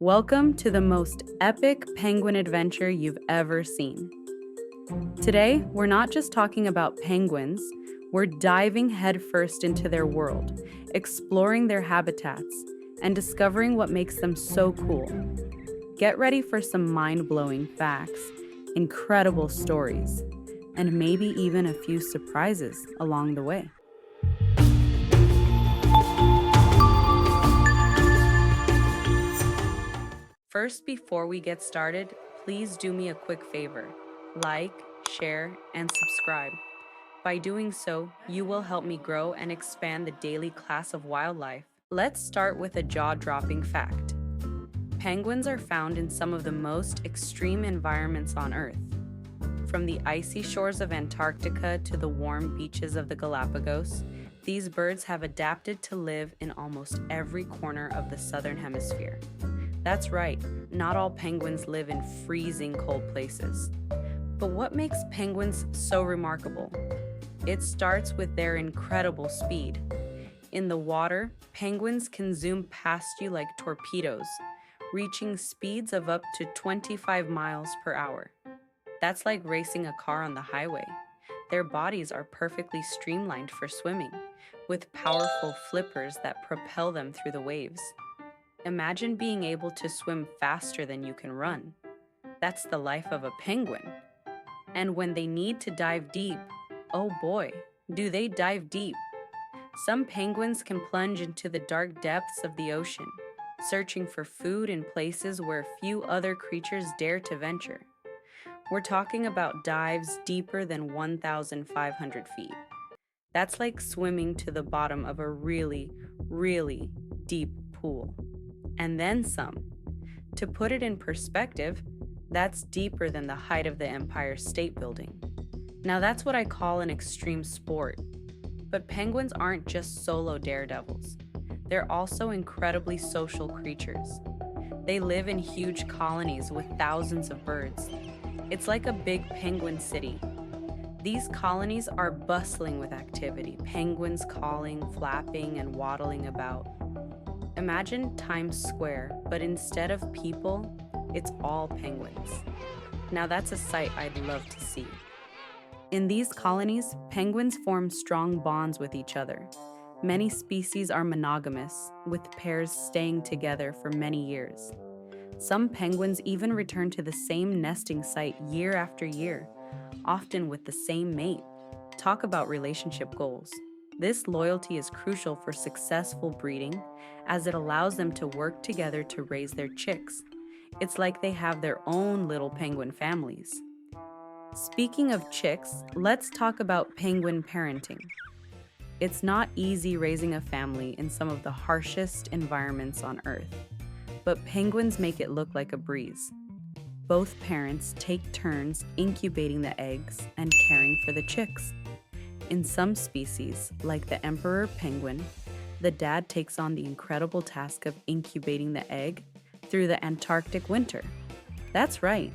Welcome to the most epic penguin adventure you've ever seen. Today, we're not just talking about penguins, we're diving headfirst into their world, exploring their habitats, and discovering what makes them so cool. Get ready for some mind blowing facts, incredible stories, and maybe even a few surprises along the way. First, before we get started, please do me a quick favor. Like, share, and subscribe. By doing so, you will help me grow and expand the daily class of wildlife. Let's start with a jaw-dropping fact. Penguins are found in some of the most extreme environments on Earth. From the icy shores of Antarctica to the warm beaches of the Galápagos, these birds have adapted to live in almost every corner of the southern hemisphere. That's right, not all penguins live in freezing cold places. But what makes penguins so remarkable? It starts with their incredible speed. In the water, penguins can zoom past you like torpedoes, reaching speeds of up to 25 miles per hour. That's like racing a car on the highway. Their bodies are perfectly streamlined for swimming, with powerful flippers that propel them through the waves. Imagine being able to swim faster than you can run. That's the life of a penguin. And when they need to dive deep, oh boy, do they dive deep. Some penguins can plunge into the dark depths of the ocean, searching for food in places where few other creatures dare to venture. We're talking about dives deeper than 1,500 feet. That's like swimming to the bottom of a really, really deep pool. And then some. To put it in perspective, that's deeper than the height of the Empire State Building. Now that's what I call an extreme sport. But penguins aren't just solo daredevils. They're also incredibly social creatures. They live in huge colonies with thousands of birds. It's like a big penguin city. These colonies are bustling with activity, penguins calling, flapping, and waddling about. Imagine Times Square, but instead of people, it's all penguins. Now that's a sight I'd love to see. In these colonies, penguins form strong bonds with each other. Many species are monogamous, with pairs staying together for many years. Some penguins even return to the same nesting site year after year, often with the same mate. Talk about relationship goals. This loyalty is crucial for successful breeding, as it allows them to work together to raise their chicks. It's like they have their own little penguin families. Speaking of chicks, let's talk about penguin parenting. It's not easy raising a family in some of the harshest environments on Earth, but penguins make it look like a breeze. Both parents take turns incubating the eggs and caring for the chicks. In some species, like the emperor penguin, the dad takes on the incredible task of incubating the egg through the Antarctic winter. That's right.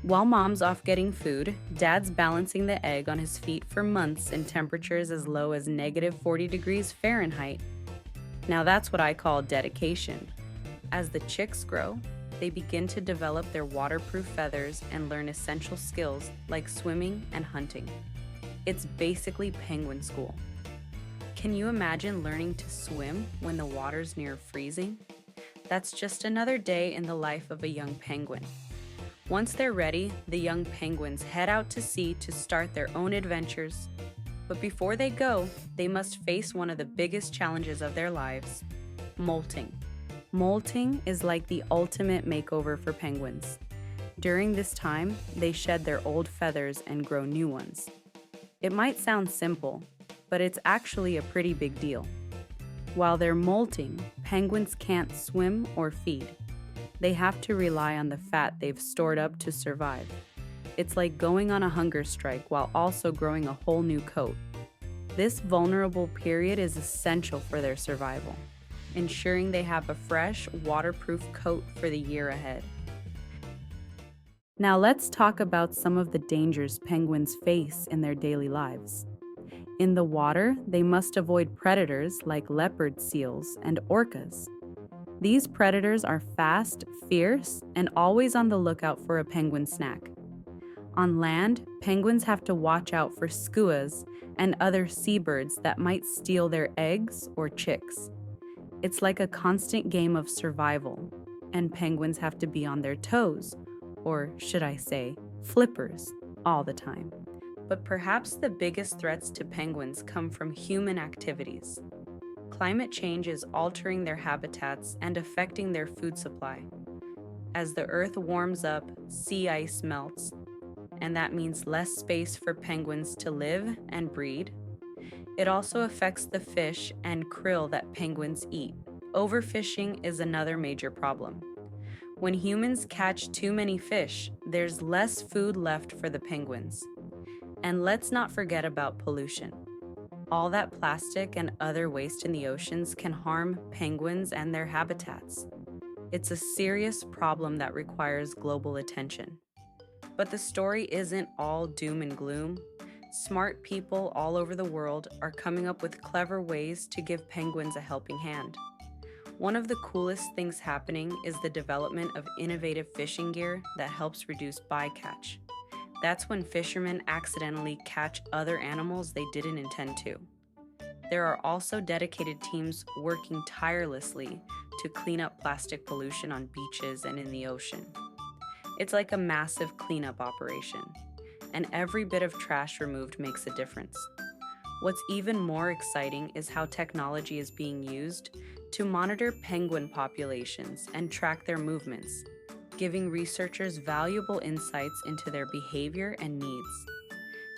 While mom's off getting food, dad's balancing the egg on his feet for months in temperatures as low as negative 40 degrees Fahrenheit. Now that's what I call dedication. As the chicks grow, they begin to develop their waterproof feathers and learn essential skills like swimming and hunting. It's basically penguin school. Can you imagine learning to swim when the water's near freezing? That's just another day in the life of a young penguin. Once they're ready, the young penguins head out to sea to start their own adventures. But before they go, they must face one of the biggest challenges of their lives: molting. Molting is like the ultimate makeover for penguins. During this time, they shed their old feathers and grow new ones. It might sound simple, but it's actually a pretty big deal. While they're molting, penguins can't swim or feed. They have to rely on the fat they've stored up to survive. It's like going on a hunger strike while also growing a whole new coat. This vulnerable period is essential for their survival, ensuring they have a fresh, waterproof coat for the year ahead. Now let's talk about some of the dangers penguins face in their daily lives. In the water, they must avoid predators like leopard seals and orcas. These predators are fast, fierce, and always on the lookout for a penguin snack. On land, penguins have to watch out for skuas and other seabirds that might steal their eggs or chicks. It's like a constant game of survival, and penguins have to be on their toes, or should I say, flippers, all the time. But perhaps the biggest threats to penguins come from human activities. Climate change is altering their habitats and affecting their food supply. As the earth warms up, sea ice melts, and that means less space for penguins to live and breed. It also affects the fish and krill that penguins eat. Overfishing is another major problem. When humans catch too many fish, there's less food left for the penguins. And let's not forget about pollution. All that plastic and other waste in the oceans can harm penguins and their habitats. It's a serious problem that requires global attention. But the story isn't all doom and gloom. Smart people all over the world are coming up with clever ways to give penguins a helping hand. One of the coolest things happening is the development of innovative fishing gear that helps reduce bycatch. That's when fishermen accidentally catch other animals they didn't intend to. There are also dedicated teams working tirelessly to clean up plastic pollution on beaches and in the ocean. It's like a massive cleanup operation, and every bit of trash removed makes a difference. What's even more exciting is how technology is being used to monitor penguin populations and track their movements, giving researchers valuable insights into their behavior and needs.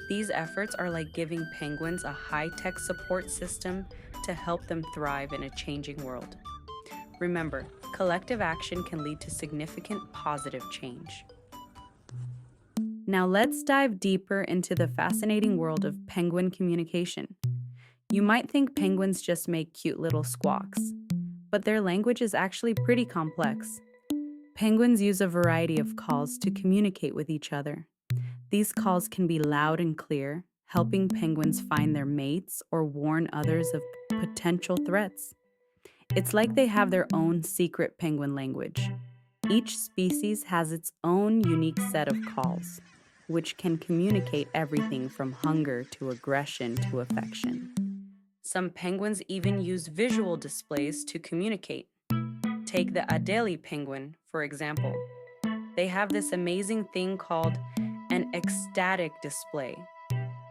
These efforts are like giving penguins a high-tech support system to help them thrive in a changing world. Remember, collective action can lead to significant positive change. Now let's dive deeper into the fascinating world of penguin communication. You might think penguins just make cute little squawks, but their language is actually pretty complex. Penguins use a variety of calls to communicate with each other. These calls can be loud and clear, helping penguins find their mates or warn others of potential threats. It's like they have their own secret penguin language. Each species has its own unique set of calls, which can communicate everything from hunger to aggression to affection. Some penguins even use visual displays to communicate. Take the Adelie penguin, for example. They have this amazing thing called an ecstatic display,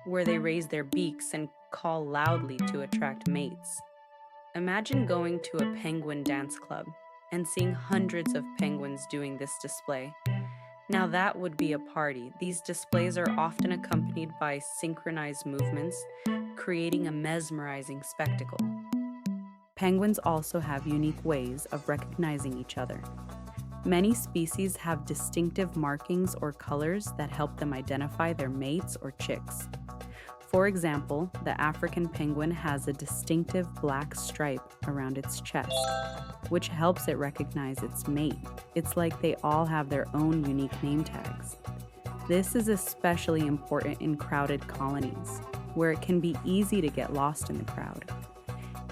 where they raise their beaks and call loudly to attract mates. Imagine going to a penguin dance club and seeing hundreds of penguins doing this display. Now that would be a party. These displays are often accompanied by synchronized movements, creating a mesmerizing spectacle. Penguins also have unique ways of recognizing each other. Many species have distinctive markings or colors that help them identify their mates or chicks. For example, the African penguin has a distinctive black stripe around its chest, which helps it recognize its mate. It's like they all have their own unique name tags. This is especially important in crowded colonies, where it can be easy to get lost in the crowd.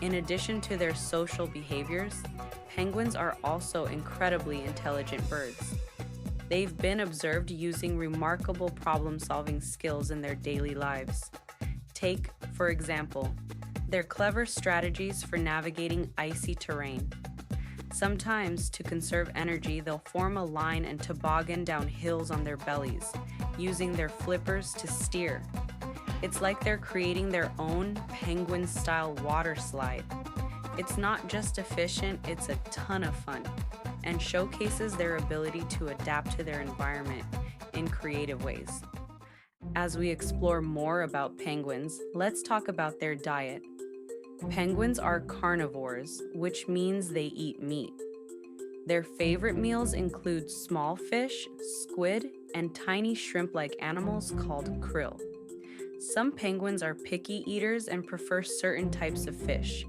In addition to their social behaviors, penguins are also incredibly intelligent birds. They've been observed using remarkable problem-solving skills in their daily lives. Take, for example, their clever strategies for navigating icy terrain. Sometimes, to conserve energy, they'll form a line and toboggan down hills on their bellies, using their flippers to steer. It's like they're creating their own penguin-style water slide. It's not just efficient, it's a ton of fun, and showcases their ability to adapt to their environment in creative ways. As we explore more about penguins, let's talk about their diet. Penguins are carnivores, which means they eat meat. Their favorite meals include small fish, squid, and tiny shrimp-like animals called krill. Some penguins are picky eaters and prefer certain types of fish,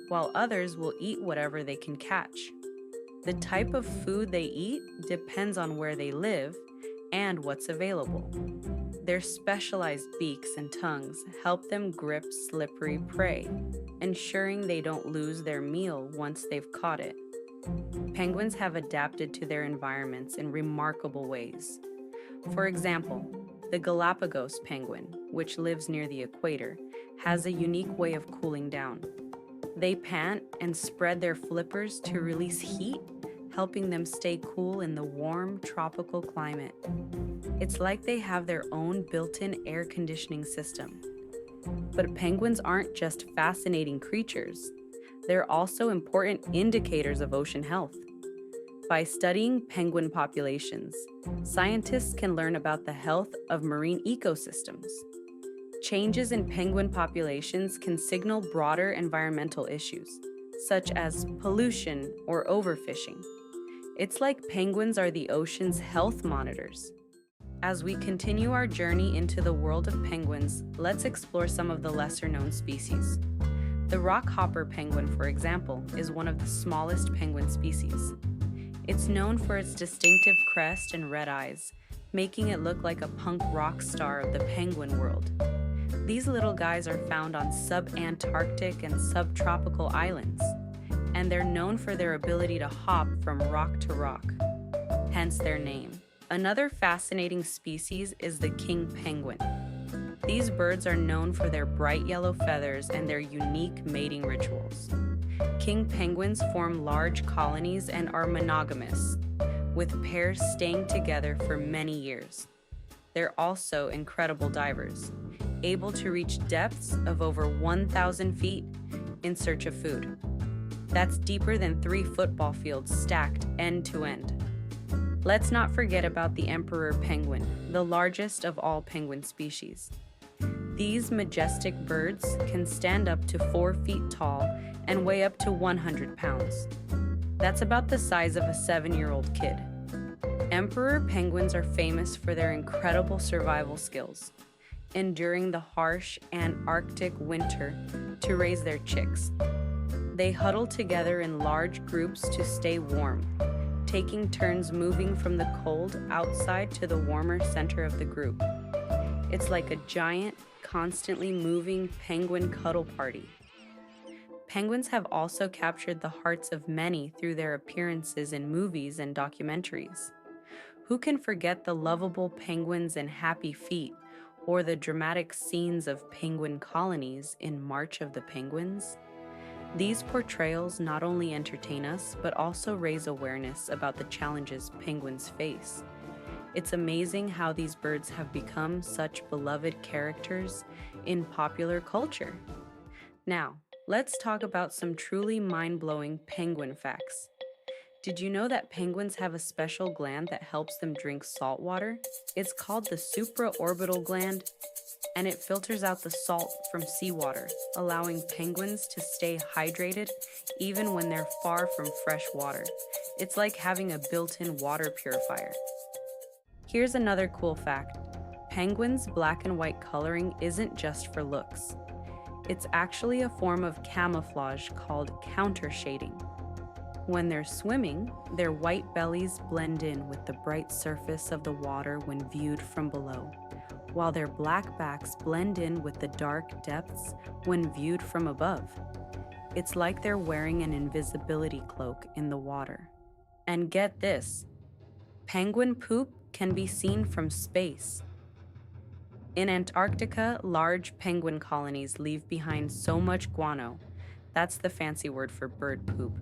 while others will eat whatever they can catch. The type of food they eat depends on where they live and what's available. Their specialized beaks and tongues help them grip slippery prey, ensuring they don't lose their meal once they've caught it. Penguins have adapted to their environments in remarkable ways. For example, the Galapagos penguin, which lives near the equator, has a unique way of cooling down. They pant and spread their flippers to release heat, helping them stay cool in the warm tropical climate. It's like they have their own built-in air conditioning system. But penguins aren't just fascinating creatures. They're also important indicators of ocean health. By studying penguin populations, scientists can learn about the health of marine ecosystems. Changes in penguin populations can signal broader environmental issues, such as pollution or overfishing. It's like penguins are the ocean's health monitors. As we continue our journey into the world of penguins, let's explore some of the lesser-known species. The rockhopper penguin, for example, is one of the smallest penguin species. It's known for its distinctive crest and red eyes, making it look like a punk rock star of the penguin world. These little guys are found on sub-Antarctic and subtropical islands, and they're known for their ability to hop from rock to rock, hence their name. Another fascinating species is the king penguin. These birds are known for their bright yellow feathers and their unique mating rituals. King penguins form large colonies and are monogamous, with pairs staying together for many years. They're also incredible divers, able to reach depths of over 1,000 feet in search of food. That's deeper than 3 football fields stacked end to end. Let's not forget about the emperor penguin, the largest of all penguin species. These majestic birds can stand up to 4 feet tall and weigh up to 100 pounds. That's about the size of a 7-year-old kid. Emperor penguins are famous for their incredible survival skills, enduring the harsh Antarctic winter to raise their chicks. They huddle together in large groups to stay warm, taking turns moving from the cold outside to the warmer center of the group. It's like a giant, constantly moving penguin cuddle party. Penguins have also captured the hearts of many through their appearances in movies and documentaries. Who can forget the lovable penguins in Happy Feet, or the dramatic scenes of penguin colonies in March of the Penguins? These portrayals not only entertain us, but also raise awareness about the challenges penguins face. It's amazing how these birds have become such beloved characters in popular culture. Now, let's talk about some truly mind-blowing penguin facts. Did you know that penguins have a special gland that helps them drink salt water? It's called the supraorbital gland, and it filters out the salt from seawater, allowing penguins to stay hydrated even when they're far from fresh water. It's like having a built-in water purifier. Here's another cool fact. Penguins' black and white coloring isn't just for looks. It's actually a form of camouflage called countershading. When they're swimming, their white bellies blend in with the bright surface of the water when viewed from below, while their black backs blend in with the dark depths when viewed from above. It's like they're wearing an invisibility cloak in the water. And get this, penguin poop can be seen from space. In Antarctica, large penguin colonies leave behind so much guano, that's the fancy word for bird poop,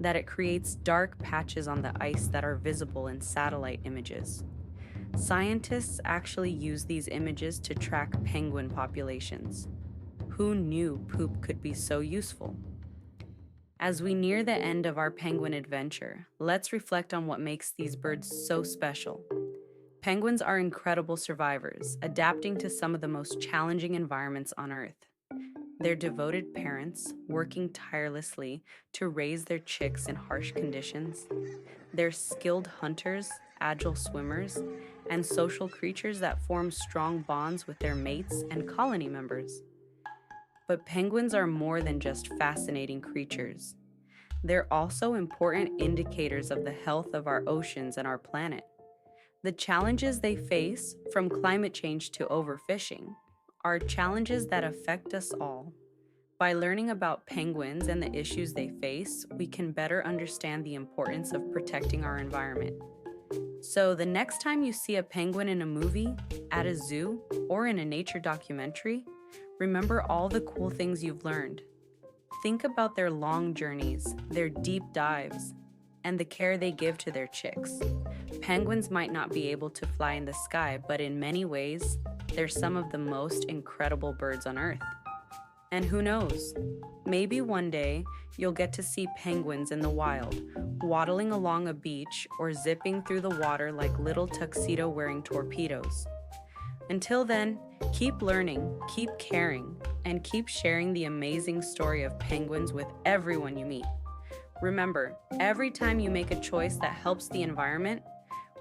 that it creates dark patches on the ice that are visible in satellite images. Scientists actually use these images to track penguin populations. Who knew poop could be so useful? As we near the end of our penguin adventure, let's reflect on what makes these birds so special. Penguins are incredible survivors, adapting to some of the most challenging environments on Earth. They're devoted parents, working tirelessly to raise their chicks in harsh conditions. They're skilled hunters, agile swimmers, and social creatures that form strong bonds with their mates and colony members. But penguins are more than just fascinating creatures. They're also important indicators of the health of our oceans and our planet. The challenges they face, from climate change to overfishing, are challenges that affect us all. By learning about penguins and the issues they face, we can better understand the importance of protecting our environment. So, the next time you see a penguin in a movie, at a zoo, or in a nature documentary, remember all the cool things you've learned. Think about their long journeys, their deep dives, and the care they give to their chicks. Penguins might not be able to fly in the sky, but in many ways, they're some of the most incredible birds on Earth. And who knows? Maybe one day you'll get to see penguins in the wild, waddling along a beach or zipping through the water like little tuxedo wearing torpedoes. Until then, keep learning, keep caring, and keep sharing the amazing story of penguins with everyone you meet. Remember, every time you make a choice that helps the environment,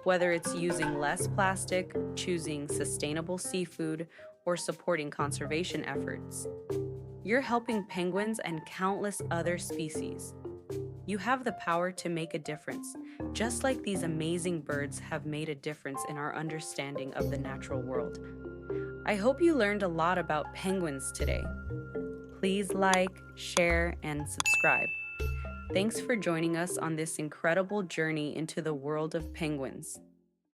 whether it's using less plastic, choosing sustainable seafood, or supporting conservation efforts, you're helping penguins and countless other species. You have the power to make a difference, just like these amazing birds have made a difference in our understanding of the natural world. I hope you learned a lot about penguins today. Please like, share, and subscribe. Thanks for joining us on this incredible journey into the world of penguins.